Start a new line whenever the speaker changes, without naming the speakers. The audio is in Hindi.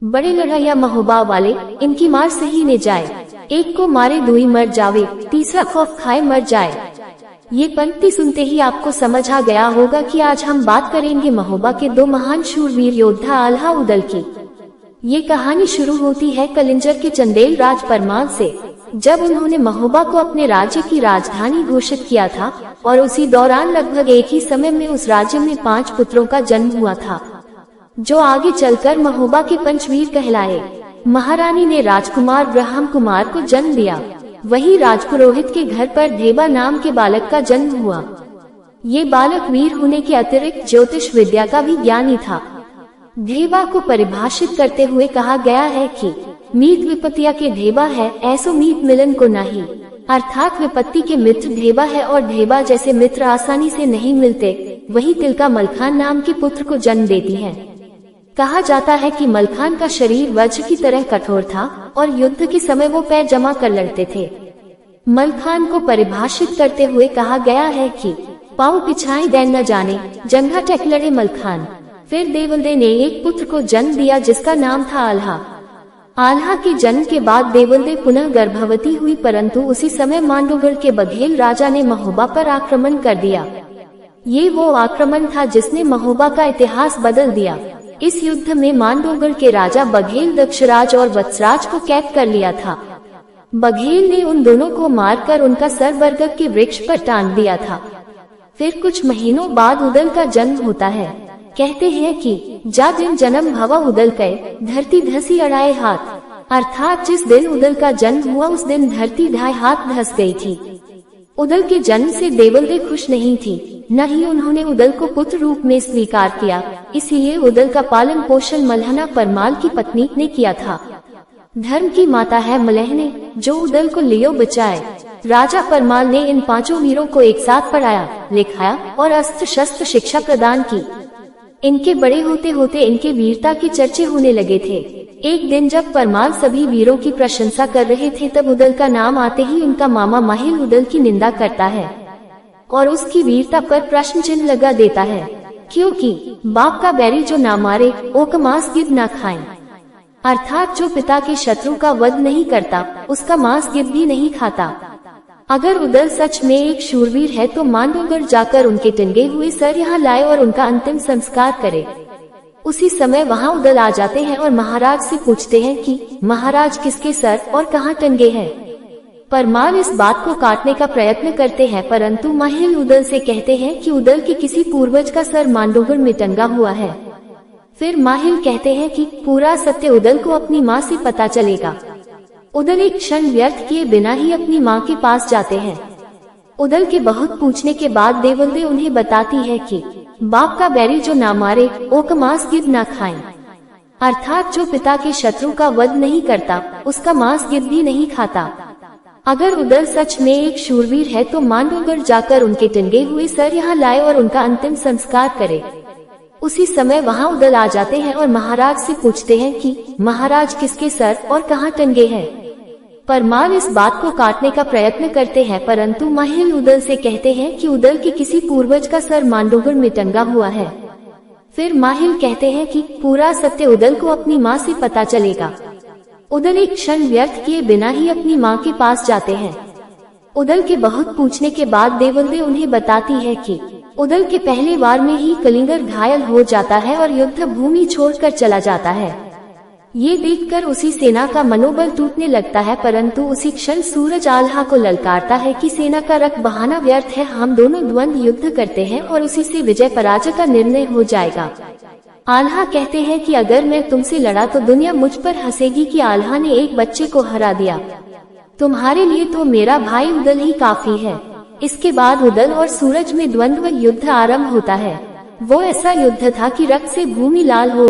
बड़े लड़ाइया महोबा वाले, इनकी मार सही ने जाए। एक को मारे दुई मर जावे, तीसरा खौफ खाए मर जाए। ये पंक्ति सुनते ही आपको समझ आ गया होगा कि आज हम बात करेंगे महोबा के दो महान शूरवीर योद्धा आल्हा उदल की। ये कहानी शुरू होती है कलिंजर के चंदेल राज परमाल से, जब उन्होंने महोबा को अपने राज्य की राजधानी घोषित किया था और उसी दौरान लगभग एक ही समय में उस राज्य में 5 पुत्रों का जन्म हुआ था, जो आगे चलकर महोबा के पंचवीर कहलाए। महारानी ने राजकुमार ब्रह्म कुमार को जन्म दिया। वही राजपुरोहित के घर पर धेबा नाम के बालक का जन्म हुआ। ये बालक वीर होने के अतिरिक्त ज्योतिष विद्या का भी ज्ञानी था। धेबा को परिभाषित करते हुए कहा गया है कि मीत विपत्तिया के धेबा है, ऐसो मीत मिलन को नहीं। अर्थात विपत्ति के मित्र धेबा है और धेबा जैसे मित्र आसानी से नहीं मिलते। वही तिलका मलखान नाम के पुत्र को जन्म देती है। कहा जाता है कि मलखान का शरीर वज्र की तरह कठोर था और युद्ध के समय वो पैर जमा कर लड़ते थे। मलखान को परिभाषित करते हुए कहा गया है कि पाँव पिछाई दैन न जाने, जंघा टेक लड़े मलखान। फिर देवलदे ने एक पुत्र को जन्म दिया जिसका नाम था आल्हा। आल्हा के जन्म के बाद देवलदे पुनः गर्भवती हुई, परंतु उसी समय मांडोगढ़ के बघेल राजा ने महोबा पर आक्रमण कर दिया। ये वो आक्रमण था जिसने महोबा का इतिहास बदल दिया। इस युद्ध में मांडोगढ़ के राजा बघेल दक्षराज और वत्सराज को कैद कर लिया था। बघेल ने उन दोनों को मारकर उनका सर बरगद के वृक्ष पर टांग दिया था। फिर कुछ महीनों बाद उदल का जन्म होता है। कहते हैं कि जा दिन जन्म भवा उदल कए, धरती धसी अड़ाए हाथ। अर्थात जिस दिन उदल का जन्म हुआ उस दिन धरती ढाई हाथ धस गई थी। उदल के जन्म से देवलदे खुश नहीं थी, न ही उन्होंने उदल को पुत्र रूप में स्वीकार किया। इसलिए उदल का पालन पोषण मल्हना परमाल की पत्नी ने किया था। धर्म की माता है मलहने, जो उदल को लियो बचाए। राजा परमाल ने इन 5 वीरों को एक साथ पढ़ाया, लिखाया और अस्त्र शस्त्र शिक्षा प्रदान की। इनके बड़े होते होते इनके वीरता के चर्चे होने लगे थे। एक दिन जब परमाल सभी वीरों की प्रशंसा कर रहे थे, तब उदल का नाम आते ही उनका मामा माहिल उदल की निंदा करता है और उसकी वीरता पर प्रश्न चिन्ह लगा देता है, क्योंकि बाप का बैरी जो ना मारे, ओक मांस गिद्ध ना खाए। अर्थात जो पिता के शत्रु का वध नहीं करता, उसका मांस गिद्ध भी नहीं खाता। अगर उदल सच में एक शूरवीर है तो मांडोगढ़ जाकर उनके टंगे हुए सर यहाँ लाए और उनका अंतिम संस्कार करे। उसी समय वहाँ उदल आ जाते हैं और महाराज से पूछते हैं कि महाराज किसके सर और कहाँ टंगे हैं। परमाल इस बात को काटने का प्रयत्न करते हैं, परंतु माहिल उदल से कहते हैं कि उदल के किसी पूर्वज का सर मांडोगढ़ में टंगा हुआ है। फिर माहिल कहते हैं कि पूरा सत्य उदल को अपनी माँ से पता चलेगा। उदल एक क्षण व्यर्थ किए बिना ही अपनी माँ के पास जाते हैं। उदल के बहुत पूछने के बाद देवलदे उन्हें बताती है कि बाप का बैरी जो ना मारे, ओक मांस गिद्ध ना खाए। अर्थात जो पिता के शत्रु का वध नहीं करता, उसका मांस गिद्ध भी नहीं खाता। अगर उदल सच में एक शूरवीर है तो मांडोगढ़ जाकर उनके टंगे हुए सर यहाँ लाए और उनका अंतिम संस्कार करे। उसी समय वहाँ उदल आ जाते हैं और महाराज से पूछते हैं कि महाराज किसके सर और कहाँ टंगे हैं। परमाल इस बात को काटने का प्रयत्न करते हैं, परंतु माहिल उदल से कहते हैं कि उदल के किसी पूर्वज का सर मांडोगढ़ में टंगा हुआ है। फिर माहिल कहते हैं कि पूरा सत्य उदल को अपनी माँ से पता चलेगा। उदल एक क्षण व्यर्थ किए बिना ही अपनी माँ के पास जाते हैं। उदल के बहुत पूछने के बाद देवलदे उन्हें बताती है कि उदल के पहले वार में ही कलिंगर घायल हो जाता है और युद्ध भूमि छोड़कर चला जाता है। ये देखकर उसी सेना का मनोबल टूटने लगता है, परंतु उसी क्षण सूरज आल्हा को ललकारता है कि सेना का रक्त बहाना व्यर्थ है, हम दोनों द्वंद्व युद्ध करते हैं और उसी से विजय पराजय का निर्णय हो जाएगा। आल्हा कहते हैं कि अगर मैं तुमसे लड़ा तो दुनिया मुझ पर हंसेगी कि आल्हा ने एक बच्चे को हरा दिया। तुम्हारे लिए तो मेरा भाई उदल ही काफी है। इसके बाद उदल और सूरज में द्वंद्व युद्ध आरंभ होता है। वो ऐसा युद्ध था कि रक्त से भूमि लाल हो